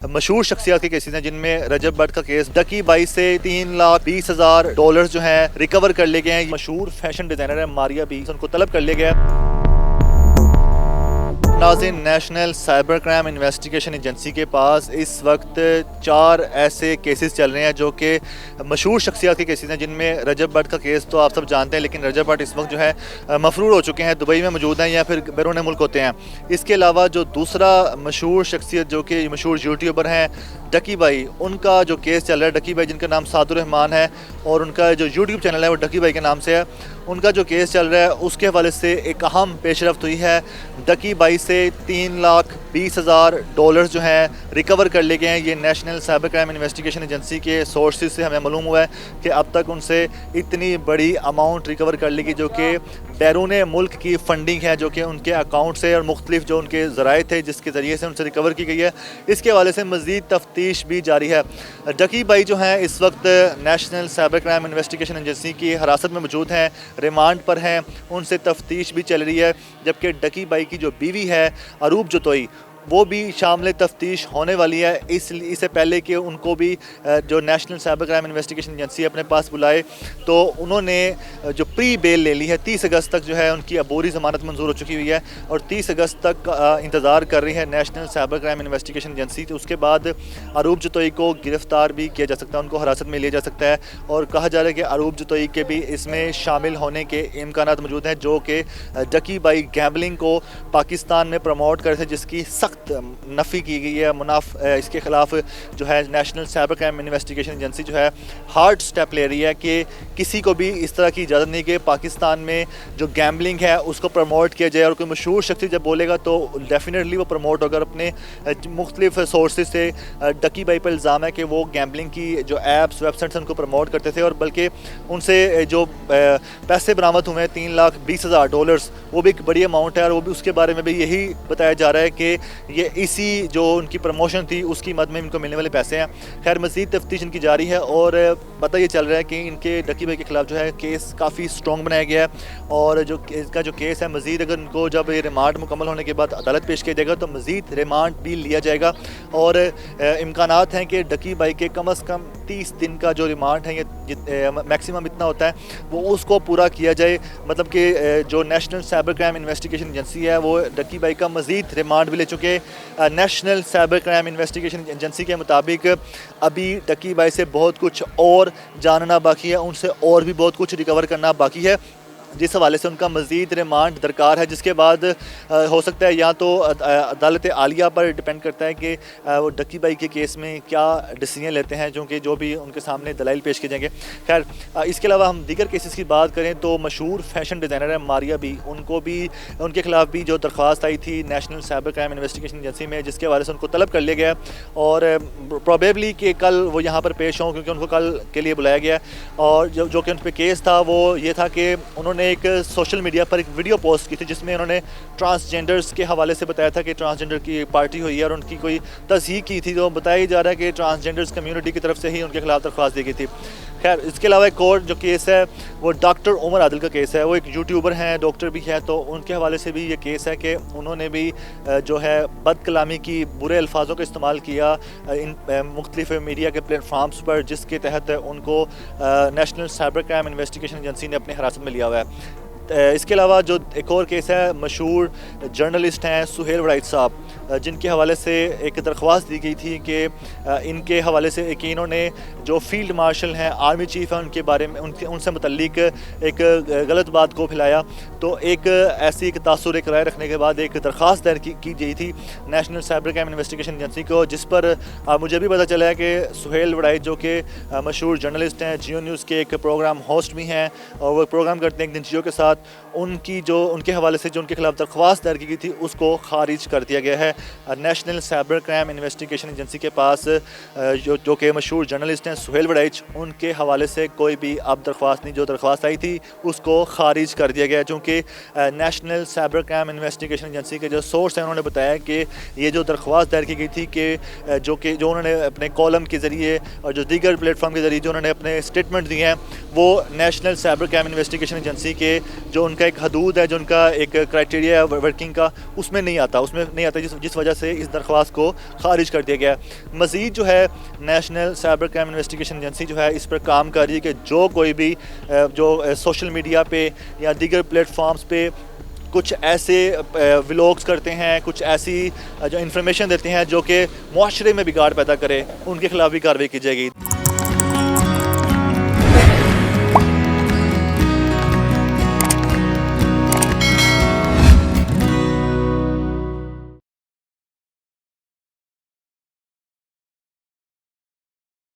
मशहूर शख्सियत के केसेस हैं जिनमें रजब भट्ट का केस डकी बाई से $3,20,000 जो है रिकवर कर लिए गए हैं। मशहूर फैशन डिज़ाइनर है मारिया बी, उनको तलब कर लिया गया। नाज़रीन, national cyber crime investigation agency के पास इस वक्त 4 ऐसे केसेस चल रहे हैं जो कि मशहूर शख्सियत के केसेस हैं जिनमें रजब भट्ट का केस तो आप सब जानते हैं, लेकिन रजब भट्ट इस वक्त जो है मफरूर हो चुके हैं, दुबई में मौजूद हैं या फिर बैरून मुल्क होते हैं। इसके अलावा जो दूसरा मशहूर शख्सियत जो कि मशहूर यूट्यूबर हैं डकी बाई, उनका जो केस चल रहा है, डकी बाई जिनका नाम सादुर रहमान है और उनका जो यूट्यूब चैनल है वो डकी बाई के नाम से है, उनका जो केस चल रहा है उसके हवाले से एक अहम पेशरफ्त हुई है। डकी बाई से $3,20,000 जो हैं रिकवर कर लिए गए हैं। ये national cyber crime investigation agency के सोर्सेज से हमें मालूम हुआ है कि अब तक उनसे इतनी बड़ी अमाउंट रिकवर कर ली गई जो कि बैरून मुल्क की फ़ंडिंग है, जो कि उनके अकाउंट से और मुख्तलिफ जो उनके ज़राए थे जिसके ज़रिए से उनसे रिकवर की गई है। इसके हवाले से मज़ीद तफ्तीश भी जारी है। डकी बाई जो हैं इस वक्त national cyber crime investigation agency की हिरासत में मौजूद हैं, रिमांड पर हैं, उनसे तफ्तीश भी चल रही है। जबकि डकी बाई की जो बीवी है अरूब जोतोई, वो भी शामिल तफ्तीश होने वाली है। इससे पहले कि उनको भी जो national cyber crime investigation agency अपने पास बुलाए तो उन्होंने जो प्री बेल ले ली है। 30 अगस्त तक जो है उनकी अबूरी ज़मानत मंजूर हो चुकी हुई है और 30 अगस्त तक इंतज़ार कर रही है national cyber crime investigation agency. तो उसके बाद अरूब जोतोई को गिरफ़्तार भी किया जा सकता है, उनको हिरासत में लिया जा सकता है और कहा जा रहा है कि अरूब जोतोई के भी इसमें शामिल होने के इम्कानात मौजूद हैं, जो कि डकी बाई गैम्बलिंग को पाकिस्तान में प्रमोट कर थे, जिसकी सख्त नफ़ी की गई है। इसके ख़िलाफ़ जो है national cyber crime investigation agency जो है हार्ड स्टेप ले रही है कि किसी को भी इस तरह की इजाज़त नहीं कि पाकिस्तान में जो गैम्बलिंग है उसको प्रमोट किया जाए। और कोई मशहूर शख्स जब बोलेगा तो डेफिनेटली वो प्रमोट होगा। अपने मुख्तलिफ सोर्सेज से डकी बाई पर इल्ज़ाम है कि वो गैम्बलिंग की जो ऐप्स वेबसाइट्स उनको प्रमोट करते थे और बल्कि उनसे जो पैसे बरामद हुए हैं $3,20,000, वो भी एक बड़ी अमाउंट है और वो भी उसके बारे में भी यही बताया जा रहा है कि ये इसी जो उनकी प्रमोशन थी उसकी मद में इनको मिलने वाले पैसे हैं। खैर मज़ीद तफ्तीश इनकी जारी है और पता ये चल रहा है कि इनके डकी बाई के ख़िलाफ़ जो है केस काफ़ी स्ट्रॉन्ग बनाया गया है और जो इसका जो केस है मज़ीद अगर इनको जब ये रिमांड मुकम्मल होने के बाद अदालत पेश किया जाएगा तो मज़ीद रिमांड भी लिया जाएगा और इम्कानात हैं कि डकी बाई के कम अज़ कम 30 दिन का जो रिमांड है ये मैक्सिमम इतना होता है वो उसको पूरा किया जाए। मतलब कि जो national cyber crime investigation agency है वो डकी बाई का मज़ीद रिमांड भी ले चुके। National cyber crime investigation agency के मुताबिक अभी डकी बाई से बहुत कुछ और जानना बाकी है, उनसे और भी बहुत कुछ रिकवर करना बाकी है, जिस हवाले से उनका मज़ीद रिमांड दरकार है। जिसके बाद हो सकता है या तो अदालत आलिया पर डिपेंड करता है कि वो डकी बाई के केस में क्या डिसीजन लेते हैं, जो भी उनके सामने दलाइल पेश किए जाएंगे। खैर इसके अलावा हम दीगर केसेस की बात करें तो मशहूर फैशन डिज़ाइनर है मारिया बी, उनके ख़िलाफ़ भी जो दरख्वास्त आई थी national cyber crime investigation agency में, जिसके हवाले से उनको तलब कर लिया गया और प्रॉबेबली कि कल वो यहाँ पर पेश हों क्योंकि उनको कल के लिए बुलाया गया। और जो कि उन पर केस था वो ये था कि उन्होंने एक सोशल मीडिया पर एक वीडियो पोस्ट की थी जिसमें उन्होंने ट्रांसजेंडर्स के हवाले से बताया था कि ट्रांसजेंडर की पार्टी हुई है और उनकी कोई तस्दीक की थी, तो बताया जा रहा है कि ट्रांसजेंडर्स कम्युनिटी की तरफ से ही उनके खिलाफ दरख्वास्त दी गई थी। खैर इसके अलावा एक और जो केस है वो डॉक्टर उमर आदिल का केस है। वो एक यूट्यूबर हैं, डॉक्टर भी है, तो उनके हवाले से भी ये केस है कि उन्होंने भी जो है बदकलामी की बुरे अल्फाजों का इस्तेमाल किया इन मुख्तलिफ मीडिया के प्लेटफार्म्स पर, जिसके तहत उनको national cyber crime investigation agency ने अपनी हिरासत में लिया हुआ है। इसके अलावा जो एक और केस है मशहूर जर्नलिस्ट हैं सुहेल वड़ाइच साहब, जिनके हवाले से एक दरख्वास्त दी गई थी कि इनके हवाले से कि इन्होंने जो फील्ड मार्शल हैं आर्मी चीफ हैं उनके बारे में उनसे मुतल्लिक एक गलत बात को फैलाया। तो एक ऐसी एक तासुर एक राय रखने के बाद एक दरख्वास्त दायर की गई थी national cyber crime investigation agency को, जिस पर मुझे भी पता चला है कि सुहेल वड़ाइच जो कि मशहूर जर्नलिस्ट हैं, जियो न्यूज़ के एक प्रोग्राम होस्ट भी हैं और वो प्रोग्राम करते हैं एक दिन जियो के साथ, उनके हवाले से जो उनके खिलाफ दरख्वास्त दायर की गई थी उसको खारिज कर दिया गया है। National cyber crime investigation agency के पास जो कि मशहूर जर्नलिस्ट हैं सुहेल वड़ाइच, उनके हवाले से कोई भी अब दरख्वास्त नहीं, जो दरख्वास्त आई थी उसको खारिज कर दिया गया, क्योंकि national cyber crime investigation agency के जो सोर्स हैं उन्होंने बताया कि ये जो दरख्वास्त दायर की गई थी कि जो उन्होंने अपने कॉलम के ज़रिए और जो दीगर प्लेटफॉर्म के ज़रिए जो उन्होंने अपने स्टेटमेंट दिए हैं वो national cyber crime investigation agency के जो उनका उनका एक हदूद है, जो उनका एक क्राइटेरिया है वर्किंग का, उसमें नहीं आता जिस वजह से इस दरख्वास्त को खारिज कर दिया गया। मज़ीद जो है national cyber crime investigation agency जो है इस पर काम कर रही है कि जो कोई भी जो सोशल मीडिया पे या दीगर प्लेटफॉर्म्स पे कुछ ऐसे व्लॉग्स करते हैं, कुछ ऐसी जो इन्फॉर्मेशन देते हैं जो कि मुआशरे में बिगाड़ पैदा करे, उनके खिलाफ भी कार्रवाई की जाएगी।